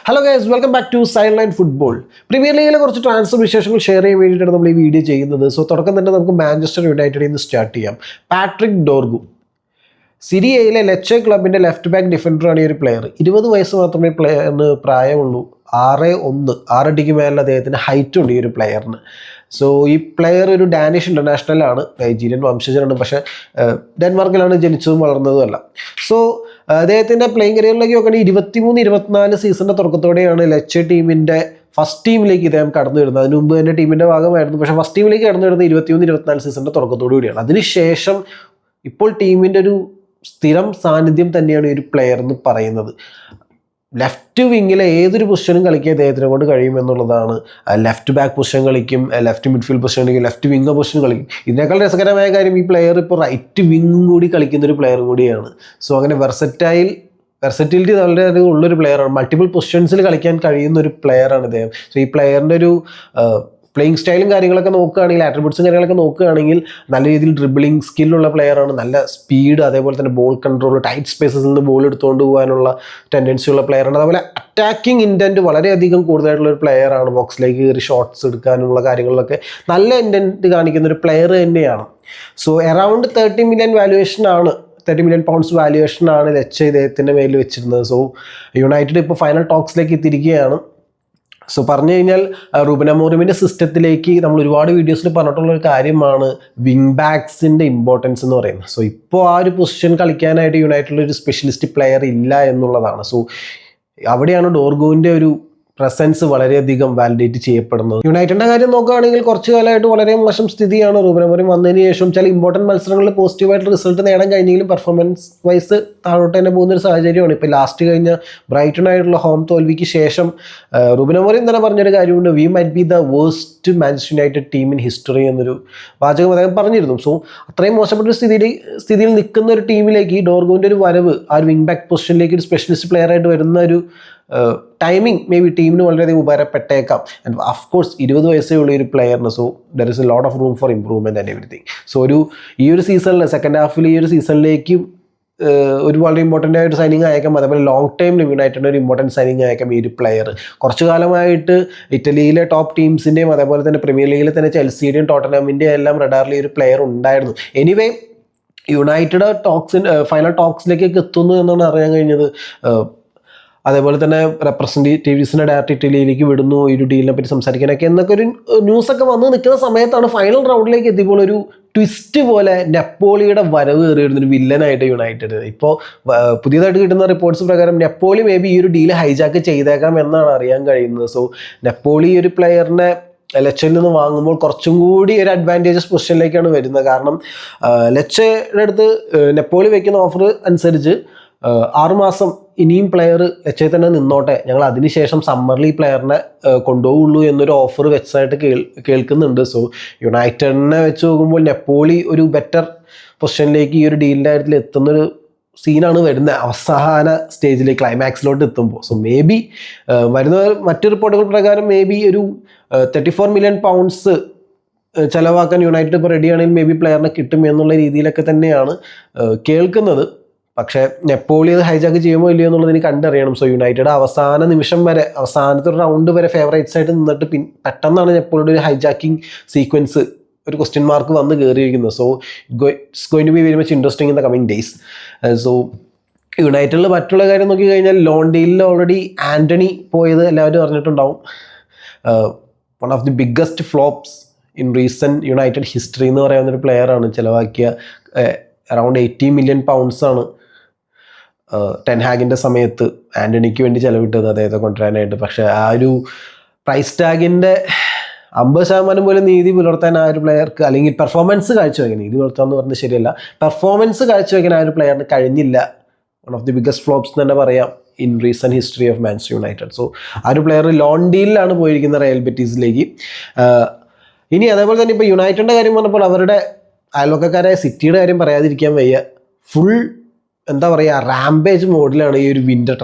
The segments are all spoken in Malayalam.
Hello guys, welcome back to side line football. Premier ലീഗിലെ കുറച്ച് ട്രാൻസ്ഫർ വിശേഷങ്ങൾ ഷെയർ ചെയ്യാൻ വേണ്ടിയിട്ടാണ് നമ്മൾ ഈ വീഡിയോ ചെയ്യുന്നത്. സോ തുടക്കം തന്നെ നമുക്ക് മാഞ്ചസ്റ്റർ യുണൈറ്റഡിൽ നിന്ന് സ്റ്റാർട്ട് ചെയ്യാം. പാട്രിക് ഡോർഗു, സിരിയയിലെ ലെച്ചെ ക്ലബിൻ്റെ ലെഫ്റ്റ് ബാക്ക് ഡിഫൻഡറാണ് ഈ ഒരു പ്ലെയർ. 20 വയസ്സ് മാത്രമേ പ്ലെയറിന് പ്രായമുള്ളൂ. 6 അടിക്ക് മേലെ അദ്ദേഹത്തിന് ഹൈറ്റ് ഉണ്ട് ഈ ഒരു പ്ലെയറിന്. സോ ഈ പ്ലെയർ ഒരു ഡാനിഷ് ഇൻ്റർനാഷണലാണ്, നൈജീരിയൻ വംശജനാണ്, പക്ഷേ ഡെൻമാർക്കിലാണ് ജനിച്ചതും വളർന്നതും അല്ല. സോ അദ്ദേഹത്തിൻ്റെ പ്ലേയിങ് കരിയറിലേക്ക് നോക്കുകയാണെങ്കിൽ 23-24 സീസണിൻ്റെ തുടക്കത്തോടെയാണ് ലെച്ചെ ടീമിൻ്റെ ഫസ്റ്റ് ടീമിലേക്ക് ഇദ്ദേഹം കടന്നു വരുന്നത്. അതിന് മുമ്പ് തന്നെ ടീമിൻ്റെ ഭാഗമായിരുന്നു, പക്ഷേ ഫസ്റ്റ് ടീമിലേക്ക് കടന്നു വരുന്നത് 23-24 സീസണിൻ്റെ തുടക്കത്തോടു കൂടിയാണ്. അതിനുശേഷം ഇപ്പോൾ ടീമിൻ്റെ ഒരു സ്ഥിരം സാന്നിധ്യം തന്നെയാണ് ഈ ഒരു പ്ലെയർ എന്ന് പറയുന്നത്. ലെഫ്റ്റ് വിങ്ങിലെ ഏതൊരു പൊസിഷനും കളിക്കാൻ അദ്ദേഹത്തിനെ കൊണ്ട് കഴിയുമെന്നുള്ളതാണ്. ലെഫ്റ്റ് ബാക്ക് പൊസിഷൻ കളിക്കും, ലെഫ്റ്റ് മിഡ്ഫീൽഡ് പൊസിഷൻ കളിക്കും, ലെഫ്റ്റ് വിങ് പൊസിഷൻ കളിക്കും. ഇതിനേക്കാൾ രസകരമായ കാര്യം ഈ പ്ലെയർ ഇപ്പോൾ റൈറ്റ് വിങ് കൂടി കളിക്കുന്ന ഒരു പ്ലെയർ കൂടിയാണ്. സോ അങ്ങനെ വെർസറ്റിലിറ്റി വളരെ ഉള്ളൊരു പ്ലെയറാണ്. മൾട്ടിപ്പിൾ പൊസിഷൻസിൽ കളിക്കാൻ കഴിയുന്ന ഒരു പ്ലെയറാണ് ഇദ്ദേഹം. സോ ഈ പ്ലെയറിൻ്റെ ഒരു പ്ലേയിങ് സ്റ്റൈലും കാര്യങ്ങളൊക്കെ നോക്കുകയാണെങ്കിൽ, ആട്രിബ്യൂട്ട്സും കാര്യങ്ങളൊക്കെ നോക്കുകയാണെങ്കിൽ നല്ല രീതിയിൽ ഡ്രിബിളിംഗ് സ്കില്ലുള്ള പ്ലെയറാണ്. നല്ല സ്പീഡ്, അതേപോലെ തന്നെ ബോൾ കൺട്രോൾ, ടൈറ്റ് സ്പേസസിൽ നിന്ന് ബോൾ എടുത്തുകൊണ്ട് പോകാനുള്ള ടെൻഡൻസി ഉള്ള പ്ലെയറാണ്. അതുപോലെ അറ്റാക്കിംഗ് ഇൻറ്റൻറ്റ് വളരെയധികം കൂടുതലായിട്ടുള്ള ഒരു പ്ലെയറാണ്. ബോക്സിലേക്ക് കയറി ഷോട്ട്സ് എടുക്കാനുള്ള കാര്യങ്ങളിലൊക്കെ നല്ല ഇൻറ്റൻറ്റ് കാണിക്കുന്ന ഒരു പ്ലെയർ തന്നെയാണ്. സോ അറൗണ്ട് 30 മില്യൺ വാല്യുവേഷനാണ്, 30 മില്യൺ പൗണ്ട്സ് വാല്യുവേഷനാണ് ലെച്ചെ ഇദ്ദേഹത്തിൻ്റെ മേലിൽ വെച്ചിരുന്നത്. സോ യുണൈറ്റഡ് ഇപ്പോൾ ഫൈനൽ ടോക്സിലേക്ക് എത്തിയിരിക്കുകയാണ്. സോ പറഞ്ഞു കഴിഞ്ഞാൽ റൂബൻ അമോറിമിൻ്റെ സിസ്റ്റത്തിലേക്ക് നമ്മൾ ഒരുപാട് വീഡിയോസിൽ പറഞ്ഞിട്ടുള്ളൊരു കാര്യമാണ് വിങ് ബാക്സിൻ്റെ ഇമ്പോർട്ടൻസ് എന്ന് പറയുന്നത്. സോ ഇപ്പോൾ ആ ഒരു പൊസിഷൻ കളിക്കാനായിട്ട് യുണൈറ്റഡിലൊരു സ്പെഷ്യലിസ്റ്റ് പ്ലെയർ ഇല്ല എന്നുള്ളതാണ്. സോ അവിടെയാണ് ഡോർഗുവിൻ്റെ ഒരു പ്രസൻസ് വളരെയധികം വാലിഡേറ്റ് ചെയ്യപ്പെടുന്നത്. യുണൈറ്റഡിൻ്റെ കാര്യം നോക്കുകയാണെങ്കിൽ കുറച്ച് കാലമായിട്ട് വളരെ മോശം സ്ഥിതിയാണ്. റൂബൻ അമോറിം വന്നതിന് ശേഷം ചില ഇമ്പോർട്ടൻറ്റ് മത്സരങ്ങളിൽ പോസിറ്റീവായിട്ട് റിസൾട്ട് നേടാൻ കഴിഞ്ഞെങ്കിലും പെർഫോമൻസ് വൈസ് താഴോട്ട് തന്നെ പോകുന്നൊരു സാഹചര്യമാണ്. ഇപ്പോൾ ലാസ്റ്റ് കഴിഞ്ഞ ബ്രൈറ്റൺ ആയിട്ടുള്ള ഹോം തോൽവിക്ക് ശേഷം റൂബൻ അമോറിം തന്നെ പറഞ്ഞൊരു കാര്യമുണ്ട്, V might be the worst Manchester United team in history എന്നൊരു വാചകം അദ്ദേഹം പറഞ്ഞിരുന്നു. സോ അത്രയും മോശപ്പെട്ട ഒരു സ്ഥിതിയിൽ നിൽക്കുന്ന ഒരു ടീമിലേക്ക് ഈ ഡോർഗുവിൻ്റെ ഒരു വരവ്, ആ ഒരു വിങ് ബാക്ക് പൊസിഷനിലേക്ക് ഒരു സ്പെഷ്യലിസ്റ്റ് പ്ലെയർ ആയിട്ട് വരുന്ന ഒരു ടൈമിങ് മേ ബി ടീമിന് വളരെയധികം ഉപകാരപ്പെട്ടേക്കാം. ആൻഡ് ഓഫ് കോഴ്സ് 20 വയസ്സേ ഉള്ള ഒരു പ്ലെയറിന്. So there is a lot of room for improvement and everything. So ഈ ഒരു സീസണിൽ സെക്കൻഡ് ഹാഫിൽ ഈ ഒരു സീസണിലേക്കും ഒരു വളരെ ഇമ്പോർട്ടൻ്റ് ആയിട്ട് സൈനിങ് അയക്കാം. അതേപോലെ ലോങ് ടൈമിൽ യുണൈറ്റഡിൻ്റെ ഒരു ഇമ്പോർട്ടൻറ്റ് സൈനിങ് അയക്കാം ഈ ഒരു പ്ലെയർ. കുറച്ച് കാലമായിട്ട് ഇറ്റലിയിലെ ടോപ്പ് ടീംസിൻ്റെയും അതേപോലെ തന്നെ പ്രീമിയർ ലീഗിലെ തന്നെ ചെൽസിയുടെയും ടോട്ടനമിൻ്റെയും എല്ലാം റഡാറിൽ ഈ ഒരു പ്ലെയർ ഉണ്ടായിരുന്നു. എനിവേ യുണൈറ്റഡ് ഫൈനൽ ടോക്സിലേക്കൊക്കെ എത്തുന്നു എന്നാണ് അറിയാൻ കഴിഞ്ഞത്. അതേപോലെ തന്നെ റെപ്രസെൻറ്റേറ്റീവ്സിനെ ഡയറക്റ്റ് ഇറ്റലിയിലേക്ക് വിടുന്നു ഈ ഒരു ഡീലിനെ പറ്റി സംസാരിക്കാനൊക്കെ എന്നൊക്കെ ഒരു ന്യൂസൊക്കെ വന്ന് നിൽക്കുന്ന സമയത്താണ് ഫൈനൽ റൗണ്ടിലേക്ക് എത്തിയപ്പോൾ ഒരു ട്വിസ്റ്റ് പോലെ നെപ്പോളിയുടെ വരവ് കയറി വരുന്നൊരു വില്ലനായിട്ട് യുണൈറ്റഡ്. ഇപ്പോൾ പുതിയതായിട്ട് കിട്ടുന്ന റിപ്പോർട്ട്സ് പ്രകാരം നെപ്പോളി മേ ബി ഈ ഒരു ഡീൽ ഹൈജാക്ക് ചെയ്തേക്കാം എന്നാണ് അറിയാൻ കഴിയുന്നത്. സോ നെപ്പോളി ഈ ഒരു പ്ലെയറിനെ ലെച്ചയിൽ നിന്ന് വാങ്ങുമ്പോൾ കുറച്ചും കൂടി ഒരു അഡ്വാൻറ്റേജസ് പൊസിഷനിലേക്കാണ് വരുന്നത്. കാരണം ലെച്ചയുടെ അടുത്ത് നെപ്പോളി വയ്ക്കുന്ന ഓഫർ അനുസരിച്ച് 6 മാസം ഇനിയും പ്ലെയർ ലെച്ചയിൽ തന്നെ നിന്നോട്ടെ, ഞങ്ങൾ അതിനുശേഷം സമ്മറിൽ ഈ പ്ലെയറിനെ കൊണ്ടുപോകുള്ളൂ എന്നൊരു ഓഫർ വെച്ചായിട്ട് കേൾക്കുന്നുണ്ട്. സോ യുണൈറ്റഡിനെ വെച്ച് നോക്കുമ്പോൾ നെപ്പോളി ഒരു ബെറ്റർ പൊസിഷനിലേക്ക് ഈ ഒരു ഡീലിൻ്റെ കാര്യത്തിൽ എത്തുന്നൊരു സീനാണ് വരുന്നത് അവസാന സ്റ്റേജിൽ ക്ലൈമാക്സിലോട്ട് എത്തുമ്പോൾ. സോ മേ ബി വരുന്ന മറ്റു റിപ്പോർട്ടുകൾ പ്രകാരം മേ ബി ഒരു 34 മില്യൺ പൗണ്ട്സ് ചിലവാക്കാൻ യുണൈറ്റഡ് ഇപ്പോൾ റെഡിയാണെങ്കിൽ മേ ബി പ്ലെയറിനെ കിട്ടും എന്നുള്ള രീതിയിലൊക്കെ തന്നെയാണ് കേൾക്കുന്നത്. പക്ഷേ നെപ്പോളി അത് ഹൈജാക്ക് ചെയ്യുമോ ഇല്ലയോ എന്നുള്ളത് എനിക്ക് കണ്ടറിയണം. സോ യുണൈറ്റഡ് അവസാന നിമിഷം വരെ, അവസാനത്തെ ഒരു റൗണ്ട് വരെ ഫേവറേറ്റ്സ് ആയിട്ട് നിന്നിട്ട് പെട്ടെന്നാണ് നെപ്പോളിയുടെ ഒരു ഹൈജാക്കിംഗ് സീക്വൻസ് ഒരു ക്വസ്റ്റ്യൻ മാർക്ക് വന്ന് കയറിയിരിക്കുന്നത്. So it's going to be very much interesting in the coming days. So യുണൈറ്റഡിൽ മറ്റുള്ള കാര്യം നോക്കി കഴിഞ്ഞാൽ ലോൺ ഡീലിൽ ഓൾറെഡി ആൻ്റണി പോയത് എല്ലാവരും അറിഞ്ഞിട്ടുണ്ടാവും. One of the biggest flops in recent United history എന്ന് പറയാവുന്നൊരു പ്ലെയറാണ്. ചിലവാക്കിയ അറൗണ്ട് 80 മില്യൺ പൗണ്ട്സാണ് ടെൻ ഹാഗിൻ്റെ സമയത്ത് ആൻ്റണിക്ക് വേണ്ടി ചിലവിട്ടത് അദ്ദേഹത്തെ കൊണ്ടുവരാനായിട്ട്. പക്ഷേ ആ ഒരു പ്രൈസ് ടാഗിൻ്റെ 50% പോലും നീതി പുലർത്താൻ ആ ഒരു പ്ലെയർക്ക്, അല്ലെങ്കിൽ പെർഫോമൻസ് കാഴ്ചവെക്കാൻ, നീതി പുലർത്താമെന്ന് പറഞ്ഞത് ശരിയല്ല, പെർഫോമൻസ് കാഴ്ചവെക്കാൻ ആ ഒരു പ്ലെയറിന് കഴിഞ്ഞില്ല. One of the biggest flops എന്ന് തന്നെ പറയാം in recent history of Manchester United. So ആ ഒരു പ്ലെയർ ലോൺ ഡീലിലാണ് പോയിരിക്കുന്നത് റയൽ ബെറ്റീസിലേക്ക്. ഇനി അതേപോലെ തന്നെ ഇപ്പോൾ യുണൈറ്റഡിൻ്റെ കാര്യം പറഞ്ഞപ്പോൾ അവരുടെ അയൽവക്കക്കാരായ സിറ്റിയുടെ കാര്യം പറയാതിരിക്കാൻ വയ്യ. ഫുൾ എന്താ പറയുക, റാംപേജ് മോഡിലാണ് ഈ ഒരു വിൻ്റർ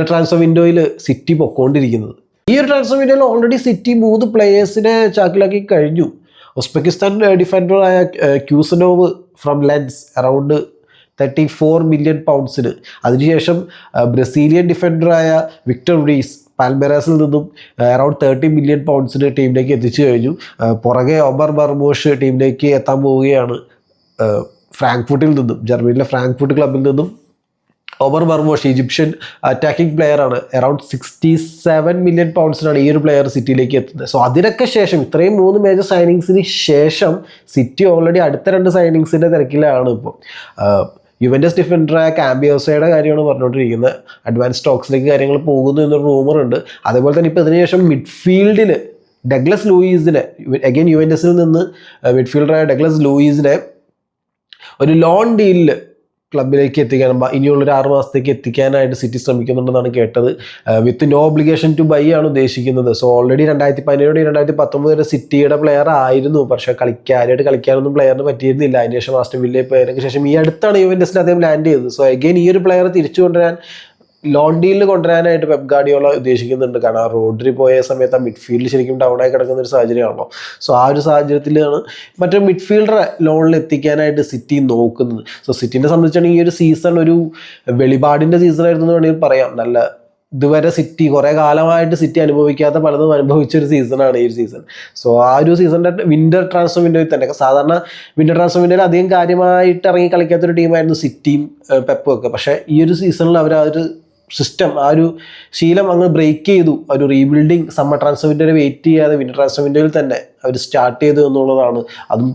ട്രാൻസ്ഫർ വിൻഡോയിൽ സിറ്റി പൊക്കോണ്ടിരിക്കുന്നത്. ഈ ഒരു ട്രാൻസ്ഫർ വിൻഡോയിൽ ഓൾറെഡി സിറ്റി 3 പ്ലേയേഴ്സിനെ ചാക്കിലാക്കി കഴിഞ്ഞു. ഉസ്ബെക്കിസ്ഥാൻ ഡിഫൻഡറായ Khusanov from Lens around 34 million പൗണ്ട്സിന്. അതിനുശേഷം ബ്രസീലിയൻ ഡിഫൻഡറായ വിക്ടർ റീസ് പാൽമെറാസിൽ നിന്നും അറൗണ്ട് 30 മില്യൺ പൗണ്ട്സിന് ടീമിലേക്ക് എത്തിച്ചു കഴിഞ്ഞു. പുറകെ ഒമർ മർമൂഷ് ടീമിലേക്ക് എത്താൻ പോവുകയാണ്. ഫ്രാങ്ക്ഫർട്ടിൽ നിന്നും, ജർമ്മനിയിലെ ഫ്രാങ്ക്ഫർട്ട് ക്ലബിൽ നിന്നും ഒമർ മർമൂഷ് ഈജിപ്ഷ്യൻ അറ്റാക്കിംഗ് പ്ലെയർ ആണ്. അറൗണ്ട് 67 മില്യൺ പൗണ്ട്സിനാണ് ഈ ഒരു പ്ലെയർ സിറ്റിയിലേക്ക് എത്തുന്നത്. സോ അതിനൊക്കെ ശേഷം, ഇത്രയും 3 മേജർ സൈനിങ്സിന് ശേഷം സിറ്റി ഓൾറെഡി അടുത്ത 2 സൈനിങ്സിൻ്റെ തിരക്കിലാണ് ഇപ്പോൾ. യുവൻറ്റസ് ഡിഫൻഡറായ കാംബിയോസയുടെ കാര്യമാണ് പറഞ്ഞുകൊണ്ടിരിക്കുന്നത്. അഡ്വാൻസ് ടോക്സിലേക്ക് കാര്യങ്ങൾ പോകുന്നു എന്നൊരു റൂമർ ഉണ്ട്. അതേപോലെ തന്നെ ഇപ്പോൾ ഇതിനുശേഷം മിഡ്ഫീൽഡിൽ ഡഗ്ലസ് ലൂയിസിനെ, അഗൈൻ യുവൻറ്റസിൽ നിന്ന് മിഡ്ഫീൽഡറായ ഡഗ്ലസ് ലൂയിസിനെ ഒരു ലോൺ ഡീലിൽ ക്ലബിലേക്ക് എത്തിക്കാൻ, ഇനിയുള്ളൊരു 6 മാസത്തേക്ക് എത്തിക്കാനായിട്ട് സിറ്റി ശ്രമിക്കുന്നുണ്ടെന്നാണ് കേട്ടത്. With no obligation to buy ആണ് ഉദ്ദേശിക്കുന്നത്. സോ ഓൾറെഡി 2017 2019 വരെ സിറ്റിയുടെ പ്ലെയർ ആയിരുന്നു, പക്ഷേ കാര്യമായിട്ട് കളിക്കാനൊന്നും പ്ലെയറിന് പറ്റിയിരുന്നില്ല. അതിനുശേഷം ആസ്റ്റൺ വില്ലയിൽ പോയതിനു ശേഷം ഈ അടുത്താണ് യുവൻറ്റസിൽ അദ്ദേഹം ലാൻഡ് ചെയ്തത്. സോ അഗൈൻ ഈ ഒരു പ്ലെയർ തിരിച്ചു കൊണ്ടുവരാൻ, ലോൺ ഡീലിൽ കൊണ്ടുവരാനായിട്ട് പെപ് ഗാർഡിയോള ഉദ്ദേശിക്കുന്നുണ്ട്. കാരണം റോഡ്രി പോയ സമയത്ത് ആ മിഡ്ഫീൽഡ് ശരിക്കും ഡൗണായി കിടക്കുന്ന ഒരു സാഹചര്യമാണല്ലോ. സോ ആ ഒരു സാഹചര്യത്തിലാണ് മറ്റൊരു മിഡ്ഫീൽഡറെ ലോണിൽ എത്തിക്കാനായിട്ട് സിറ്റി നോക്കുന്നത്. സോ സിറ്റിനെ സംബന്ധിച്ചാണെങ്കിൽ ഈ ഒരു സീസൺ ഒരു വെളിപാടിൻ്റെ സീസണായിരുന്നു എന്ന് വേണമെങ്കിൽ പറയാം. നല്ല ഇതുവരെ സിറ്റി കുറേ കാലമായിട്ട് സിറ്റി അനുഭവിക്കാത്ത പലതും അനുഭവിച്ചൊരു സീസണാണ് ഈ ഒരു സീസൺ. സോ ആ ഒരു സീസണിൻ്റെ വിൻ്റർ ട്രാൻസ്ഫർ വിൻഡോയിൽ തന്നെ, സാധാരണ വിൻ്റർ ട്രാൻസ്ഫർ വിൻഡോയിൽ അധികം കാര്യമായിട്ട് ഇറങ്ങി കളിക്കാത്തൊരു ടീമായിരുന്നു സിറ്റിയും പെപ്പും ഒക്കെ. പക്ഷേ ഈ ഒരു സീസണിൽ അവർ ആ ഒരു സിസ്റ്റം, ആ ഒരു ശീലം അങ്ങ് ബ്രേക്ക് ചെയ്തു. ഒരു റീബിൽഡിങ് സമ്മർ ട്രാൻസ്ഫർ വിൻഡോയിൽ വെയിറ്റ് ചെയ്യാതെ വിൻ്റർ ട്രാൻസ്ഫർ വിൻഡോയിൽ തന്നെ അവർ സ്റ്റാർട്ട് ചെയ്തു എന്നുള്ളതാണ്. അതും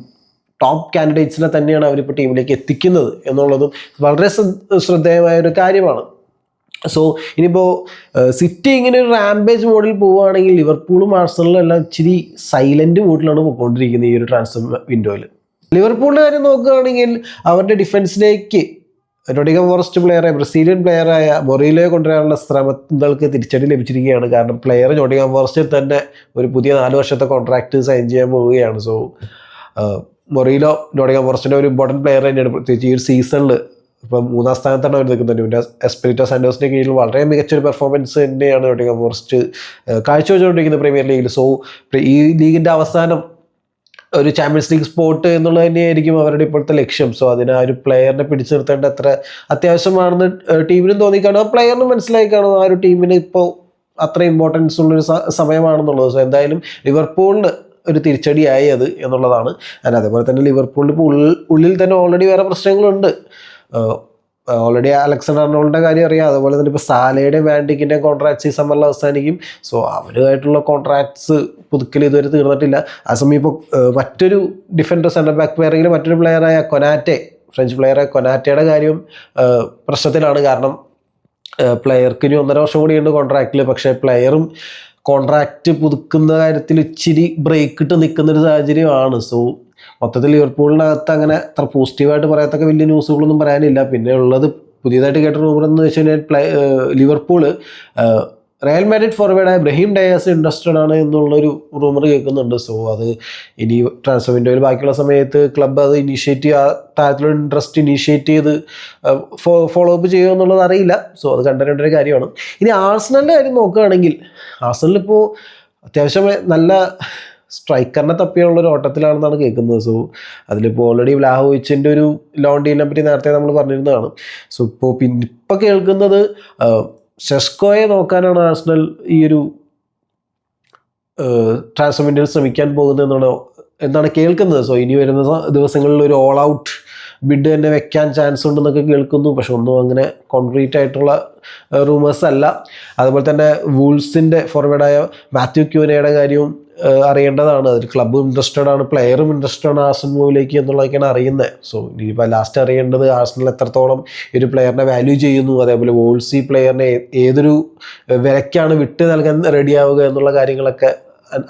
ടോപ്പ് കാൻഡിഡേറ്റ്സിനെ തന്നെയാണ് അവരിപ്പോൾ ടീമിലേക്ക് എത്തിക്കുന്നത് എന്നുള്ളതും വളരെ ശ്രദ്ധേയമായ ഒരു കാര്യമാണ്. സോ ഇനിയിപ്പോൾ സിറ്റി ഇങ്ങനെ ഒരു റാമ്പേജ് മോഡിൽ പോവുകയാണെങ്കിൽ ലിവർപൂളും ആഴ്സണലും എല്ലാം ഇച്ചിരി സൈലൻറ്റ് മോഡിലാണ് പോയിക്കൊണ്ടിരിക്കുന്നത് ഈ ഒരു ട്രാൻസ്ഫർ വിൻഡോയിൽ. ലിവർപൂളിൻ്റെ കാര്യം നോക്കുകയാണെങ്കിൽ അവരുടെ ഡിഫൻസിലേക്ക് നോട്ടിംഗ്ഹാം ഫോറസ്റ്റ് പ്ലെയറായ, ബ്രസീലിയൻ പ്ലെയറായ മൊറീലോയെ കൊണ്ടുവരാനുള്ള ശ്രമങ്ങൾക്ക് തിരിച്ചടി ലഭിച്ചിരിക്കുകയാണ്. കാരണം പ്ലെയർ നോട്ടിംഗ്ഹാം ഫോറസ്റ്റിൽ തന്നെ ഒരു പുതിയ 4 വർഷത്തെ കോൺട്രാക്ട് സൈൻ ചെയ്യാൻ പോവുകയാണ്. സോ മൊറീലോ നോട്ടിംഗ്ഹാം ഫോറസ്റ്റിൻ്റെ ഒരു ഇമ്പോർട്ടൻറ്റ് പ്ലെയർ തന്നെയാണ്. പ്രത്യേകിച്ച് ഈ ഒരു സീസണിൽ ഇപ്പം 3ാം സ്ഥാനത്താണ് അവർ നിൽക്കുന്നത്. പിന്നെ എസ്പിരിറ്റോ സാന്റോസിൻ്റെ കീഴിൽ വളരെ മികച്ചൊരു പെർഫോമൻസ് തന്നെയാണ് നോട്ടിംഗ്ഹാം ഫോറസ്റ്റ് കാഴ്ചവെച്ചുകൊണ്ടിരിക്കുന്നത് പ്രീമിയർ ലീഗിൽ. സോ ഈ ലീഗിൻ്റെ അവസാനം ഒരു ചാമ്പ്യൻസ് ലീഗ് സ്പോട്ട് എന്നുള്ളത് തന്നെയായിരിക്കും അവരുടെ ഇപ്പോഴത്തെ ലക്ഷ്യം. സോ അതിന് ആ ഒരു പ്ലെയറിനെ പിടിച്ചു നിർത്തേണ്ട അത്ര അത്യാവശ്യമാണെന്ന് ടീമിനും തോന്നിക്കാണോ, പ്ലെയറിനും മനസ്സിലായി കാണും ആ ഒരു ടീമിന് ഇപ്പോൾ അത്ര ഇമ്പോർട്ടൻസ് ഉള്ളൊരു സമയമാണെന്നുള്ളത്. സോ എന്തായാലും ലിവർപൂളിന് ഒരു തിരിച്ചടിയായി അത് എന്നുള്ളതാണ്. അതേപോലെ തന്നെ ലിവർപൂളിൽ ഇപ്പോൾ ഉള്ളിൽ തന്നെ ഓൾറെഡി വേറെ പ്രശ്നങ്ങളുണ്ട്. ഓൾറെഡി അലക്സാണ്ടർ അർണോൾഡിൻ്റെ കാര്യം അറിയാം. അതുപോലെ തന്നെ ഇപ്പോൾ സാലയുടെയും വാൻഡിക്കിൻ്റെ കോൺട്രാക്ട്സ് ഈ സമ്മറിൽ അവസാനിക്കും. സോ അവരുമായിട്ടുള്ള കോൺട്രാക്ട്സ് പുതുക്കൽ ഇതുവരെ തീർന്നിട്ടില്ല. ആ സമയം ഇപ്പോൾ മറ്റൊരു ഡിഫൻഡർ സെൻറ്റർ ബാക്ക് പെയറിങ്ങിൽ മറ്റൊരു പ്ലെയറായ കൊനാറ്റെ, ഫ്രഞ്ച് പ്ലെയറായ കൊനാറ്റയുടെ കാര്യം പ്രശ്നത്തിലാണ്. കാരണം പ്ലെയർക്ക് ഇനി 1.5 വർഷം കൂടിയുണ്ട് കോൺട്രാക്റ്റിൽ. പക്ഷേ പ്ലെയറും കോൺട്രാക്റ്റ് പുതുക്കുന്ന കാര്യത്തിൽ ഇച്ചിരി ബ്രേക്ക് ഇട്ട് നിൽക്കുന്നൊരു സാഹചര്യമാണ്. സോ മൊത്തത്തിൽ ലിവർപൂളിനകത്ത് അങ്ങനെ അത്ര പോസിറ്റീവായിട്ട് പറയത്തക്ക വലിയ ന്യൂസുകളൊന്നും പറയാനില്ല. പിന്നെ ഉള്ളത് പുതിയതായിട്ട് കേട്ട റൂമർ എന്ന് വെച്ച് കഴിഞ്ഞാൽ ലിവർപൂള് റയൽ മാഡ്രിഡ് ഫോർവേഡായ ബ്രഹീം ഡയാസ് ഇൻട്രസ്റ്റഡ് ആണ് എന്നുള്ളൊരു റൂമർ കേൾക്കുന്നുണ്ട്. സോ അത് ഇനി ട്രാൻസ്ഫർ വിൻഡോയിൽ ബാക്കിയുള്ള സമയത്ത് ക്ലബ്ബ് അത് ഇനീഷ്യേറ്റ് ചെയ്യുക, താരത്തിലുള്ള ഇൻട്രസ്റ്റ് ഇനീഷ്യേറ്റ് ചെയ്ത് ഫോളോ അപ്പ് ചെയ്യുമോ എന്നുള്ളത് അറിയില്ല. സോ അത് കണ്ടറിയേണ്ട ഒരു കാര്യമാണ്. ഇനി ആഴ്സണലിൻ്റെ കാര്യം നോക്കുകയാണെങ്കിൽ ആഴ്സണലിപ്പോൾ അത്യാവശ്യം നല്ല സ്ട്രൈക്കറിനെ തപ്പിയുള്ളൊരു ഓട്ടത്തിലാണെന്നാണ് കേൾക്കുന്നത്. സോ അതിലിപ്പോൾ ഓൾറെഡി വ്ലാഹോവിച്ചിൻ്റെ ഒരു ലോൺ ഡീലിനെ പറ്റി നേരത്തെ നമ്മൾ പറഞ്ഞിരുന്നതാണ്. സോ ഇപ്പോൾ കേൾക്കുന്നത് സെസ്കോയെ നോക്കാനാണ് ആഴ്സണൽ ഈ ഒരു ട്രാൻസ്ഫർ വിൻഡോയിൽ ശ്രമിക്കാൻ പോകുന്നത് എന്നാണ് കേൾക്കുന്നത്. സോ ഇനി വരുന്ന ദിവസങ്ങളിൽ ഒരു ഓൾ ഔട്ട് ബിഡ് തന്നെ വെക്കാൻ ചാൻസ് ഉണ്ടെന്നൊക്കെ കേൾക്കുന്നു. പക്ഷെ ഒന്നും അങ്ങനെ കോൺക്രീറ്റ് ആയിട്ടുള്ള റൂമേഴ്സ് അല്ല. അതുപോലെ തന്നെ വൂൾസിൻ്റെ ഫോർവേഡായ മാത്യു ക്യൂനയുടെ കാര്യവും അറിയേണ്ടതാണ്. അതിൽ ക്ലബ്ബും ഇൻട്രസ്റ്റഡ് ആണ്, പ്ലെയറും ഇൻട്രസ്റ്റഡ് ആണ് ആഴ്സണൽ മൂവിലേക്ക് എന്നുള്ളതൊക്കെയാണ് അറിയുന്നത്. സോ ഇനിയിപ്പോൾ ലാസ്റ്റ് അറിയേണ്ടത് ആഴ്സണൽ എത്രത്തോളം ഒരു പ്ലെയറിനെ വാല്യൂ ചെയ്യുന്നു, അതേപോലെ വോൾസ് ഈ പ്ലെയറിനെ ഏതൊരു വിലയ്ക്കാണ് വിട്ട് നൽകാൻ റെഡിയാവുക എന്നുള്ള കാര്യങ്ങളൊക്കെ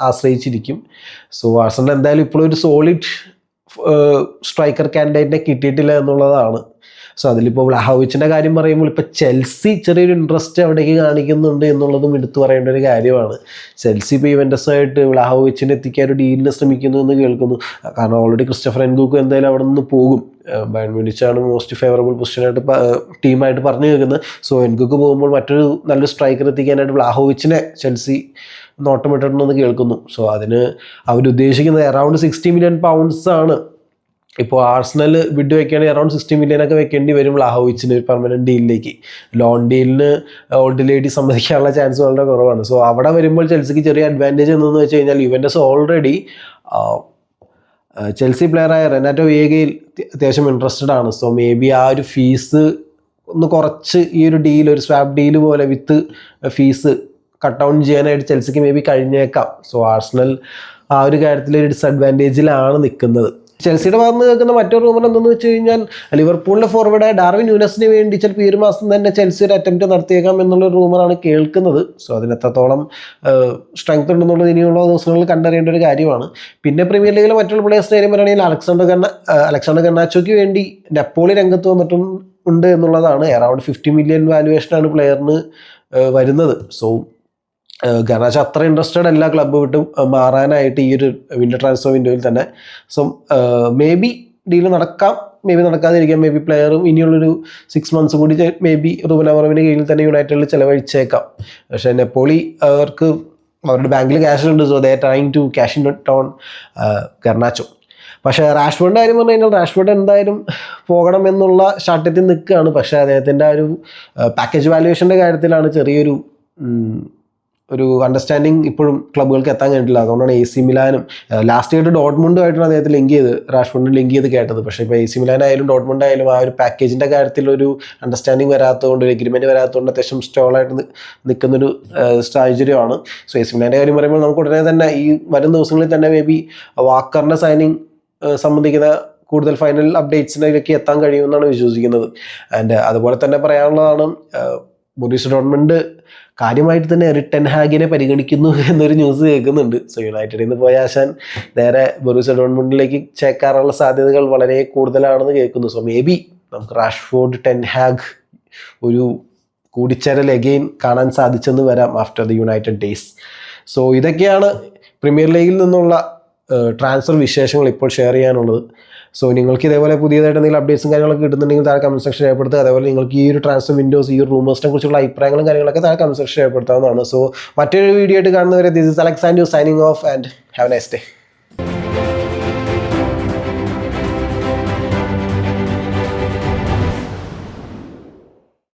ആശ്രയിച്ചിരിക്കും. സോ ആഴ്സണൽ എന്തായാലും ഇപ്പോഴും ഒരു സോളിഡ് സ്ട്രൈക്കർ കാൻഡിഡേറ്റിനെ കിട്ടിയിട്ടില്ല എന്നുള്ളതാണ്. സോ അതിലിപ്പോൾ വ്ലാഹോവിച്ചിൻ്റെ കാര്യം പറയുമ്പോൾ ഇപ്പോൾ ചെൽസി ചെറിയൊരു ഇൻട്രസ്റ്റ് അവിടേക്ക് കാണിക്കുന്നുണ്ട് എന്നുള്ളതും എടുത്തു പറയേണ്ട ഒരു കാര്യമാണ്. ചെൽസി ഇപ്പോൾ യുവൻറ്റസുമായിട്ട് വ്ലാഹോവിച്ചിനെ എത്തിക്കാൻ ഒരു ഡീലിനെ ശ്രമിക്കുന്നു എന്ന് കേൾക്കുന്നു. കാരണം ഓൾറെഡി ക്രിസ്റ്റഫർ എൻകുക്ക് എന്തായാലും അവിടെ നിന്ന് പോകും. ബയൺ മ്യൂണിച്ചാണ് മോസ്റ്റ് ഫേവറബിൾ പൊസിഷനായിട്ട് ടീമായിട്ട് പറഞ്ഞു കേൾക്കുന്നത്. സോ എൻകുക്ക് പോകുമ്പോൾ മറ്റൊരു നല്ലൊരു സ്ട്രൈക്കർ എത്തിക്കാനായിട്ട് വ്ലാഹോവിച്ചിനെ ചെൽസി നോട്ടമിട്ടിട്ടുണ്ടെന്ന് കേൾക്കുന്നു. സോ അതിന് അവരുദ്ദേശിക്കുന്നത് അറൗണ്ട് 60 മില്യൺ പൗണ്ട്സ് ആണ് ഇപ്പോൾ ആർസണൽ ബിഡ് വെക്കുകയാണെങ്കിൽ അറൗണ്ട് 60 million ഒക്കെ വെക്കേണ്ടി വരും വ്ലാഹോവിച്ചിന് ഒരു പെർമനൻറ്റ് ഡീലിലേക്ക്. ലോൺ ഡീലിന് ഓൾഡ് ലേഡി സമ്മതിക്കാനുള്ള ചാൻസ് വളരെ കുറവാണ്. സോ അവിടെ വരുമ്പോൾ ചെൽസിക്ക് ചെറിയ അഡ്വാൻറ്റേജ് എന്തെന്ന് വെച്ച് കഴിഞ്ഞാൽ യുവൻറ്റസ് ഓൾറെഡി ചെൽസി പ്ലെയറായ റെനാറ്റോ വിയേഗയിൽ അത്യാവശ്യം ഇൻട്രസ്റ്റഡ് ആണ്. സോ മേ ബി ആ ഒരു ഫീസ് ഒന്ന് കുറച്ച് ഈ ഒരു ഡീൽ, ഒരു സ്വാപ്പ് ഡീൽ പോലെ വിത്ത് ഫീസ് കട്ട് ഡൗൺ ചെയ്യാനായിട്ട് ചെൽസിക്ക് മേ ബി കഴിഞ്ഞേക്കാം. സോ ആർസണൽ ആ ഒരു കാര്യത്തിൽ ഒരു ഡിസഡ്വാൻറ്റേജിലാണ് നിൽക്കുന്നത്. ചെൽസിയുടെ ഭാഗത്ത് കേൾക്കുന്ന മറ്റൊരു റൂമർ എന്തെന്ന് വെച്ച് കഴിഞ്ഞാൽ ലിവർപൂളിലെ ഫോർവേഡായ ഡാർവിൻ ന്യൂനസിന് വേണ്ടി ചിലപ്പോൾ ഈ ഒരു മാസം തന്നെ ചെൽസി ഒരു അറ്റംപ്റ്റ് നടത്തിയേക്കാം എന്നുള്ളൊരു റൂമറാണ് കേൾക്കുന്നത്. സോ അതിനെത്രത്തോളം സ്ട്രെങ്ത് ഉണ്ടെന്നുള്ളത് ഇനിയുള്ള ദിവസങ്ങളിൽ കണ്ടറിയേണ്ട ഒരു കാര്യമാണ്. പിന്നെ പ്രീമിയർ ലീഗിലെ മറ്റുള്ള പ്ലേയേഴ്സിൻ്റെ കാര്യം പറയുകയാണെങ്കിൽ അലക്സാണ്ടർ ഗർണാച്ചോയ്ക്ക് വേണ്ടി നെപ്പോളി രംഗത്ത് ഉണ്ട് എന്നുള്ളതാണ്. അറൗണ്ട് 50 million വാല്യുവേഷനാണ് പ്ലെയറിന് വരുന്നത്. സോ ഗർണാച്ചോ അത്ര ഇൻട്രസ്റ്റഡ് അല്ല ക്ലബ്ബ് വിട്ട് മാറാനായിട്ട് ഈ ഒരു വിൻ്റർ ട്രാൻസ്ഫർ വിൻഡോയിൽ തന്നെ. സോ മേ ബി ഡീല് നടക്കാം, മേ ബി നടക്കാതിരിക്കാം. മേ ബി പ്ലെയറും ഇനിയുള്ളൊരു 6 months കൂടി മേ ബി റൂബൻ അമോറിമിൻ്റെ കീഴിൽ തന്നെ യുണൈറ്റഡിൽ ചിലവഴിച്ചേക്കാം. പക്ഷേ നെപ്പോളി അവരുടെ ബാങ്കിൽ ക്യാഷ് ഉണ്ട്. So they are trying to cash in on Garnacho. പക്ഷേ റാഷ്ഫോർഡിൻ്റെ കാര്യം പറഞ്ഞു കഴിഞ്ഞാൽ റാഷ്ഫോർഡ് എന്തായാലും പോകണം എന്നുള്ള ശാഠ്യത്തിൽ നിൽക്കുകയാണ്. പക്ഷേ അദ്ദേഹത്തിൻ്റെ ആ ഒരു പാക്കേജ് വാല്യുവേഷൻ്റെ കാര്യത്തിലാണ് ചെറിയൊരു അണ്ടർസ്റ്റാൻഡിങ് ഇപ്പോഴും ക്ലബ്ബുകൾക്ക് എത്താൻ കഴിഞ്ഞിട്ടില്ല. അതുകൊണ്ടാണ് AC മിലാനും ലാസ്റ്റ് ആയിട്ട് ഡോട്ട്മുണ്ടുമായിട്ടാണ് അദ്ദേഹത്തെ റാഷ്ഫോർഡിന് ലിങ്ക് ചെയ്ത് കേട്ടത്. പക്ഷേ ഇപ്പോൾ AC മിലാൻ ആയാലും ഡോട്ട്മുണ്ട് ആയാലും ആ ഒരു പാക്കേജിൻ്റെ കാര്യത്തിലൊരു അണ്ടർസ്റ്റാൻഡിങ് വരാത്തതുകൊണ്ട്, ഒരു എഗ്രിമെൻറ്റ് വരാത്തതുകൊണ്ട് അത്യാവശ്യം സ്റ്റോളായിട്ട് നിൽക്കുന്നൊരു സാഹചര്യമാണ്. സോ AC മിലാൻ്റെ കാര്യം പറയുമ്പോൾ നമുക്ക് ഉടനെ തന്നെ ഈ വരും ദിവസങ്ങളിൽ തന്നെ മേ ബി വാക്കറിൻ്റെ സൈനിങ് സംബന്ധിക്കുന്ന കൂടുതൽ ഫൈനൽ അപ്ഡേറ്റ്സിലേക്ക് എത്താൻ കഴിയുമെന്നാണ് വിശ്വസിക്കുന്നത്. ആൻഡ് അതുപോലെ തന്നെ പറയാനുള്ളതാണ്, ബൊറൂസിയ ഡോർട്ട്മണ്ട് കാര്യമായിട്ട് തന്നെ എറിക് ടെൻ ഹാഗിനെ പരിഗണിക്കുന്നു എന്നൊരു ന്യൂസ് കേൾക്കുന്നുണ്ട്. സോ യുണൈറ്റഡിൽ നിന്ന് പോയ ആശാൻ നേരെ ബൊറൂസിയ ഡോർട്ട്മണ്ടിലേക്ക് ചേക്കാറുള്ള സാധ്യതകൾ വളരെ കൂടുതലാണെന്ന് കേൾക്കുന്നു. സോ മേ ബി നമുക്ക് റാഷ്ഫോർഡ് ടെൻ ഹാഗ് ഒരു കൂടിച്ചേരൽ എഗെയിൻ കാണാൻ സാധിച്ചെന്ന് വരാം after the United days. So ഇതൊക്കെയാണ് പ്രീമിയർ ലീഗിൽ നിന്നുള്ള ട്രാൻസ്ഫർ വിശേഷങ്ങൾ ഇപ്പോൾ ഷെയർ ചെയ്യാനുള്ളത്. സോ നിങ്ങൾക്ക് ഇതേപോലെ പുതിയതായിട്ട് എന്തെങ്കിലും അപ്ഡേറ്റ്സും കാര്യങ്ങളൊക്കെ കിട്ടുന്നുണ്ടെങ്കിൽ താഴെ കമന്റ് സെക്ഷൻ രേഖപ്പെടുത്തുക. അതേപോലെ നിങ്ങൾക്ക് ഈ ഒരു ട്രാൻസ്ഫർ വിൻഡോസ്, ഈ ഒരു റൂമേഴ്സിനെ കുറിച്ചുള്ള അഭിപ്രായങ്ങളും കാര്യങ്ങളൊക്കെ താഴെ കമന്റ് സെക്ഷൻ രേഖപ്പെടുത്താവുന്നതാണ്. സോ മറ്റൊരു വീഡിയോ ആയിട്ട് കാണുന്നവരെ this is Alexander signing off and have A nice day.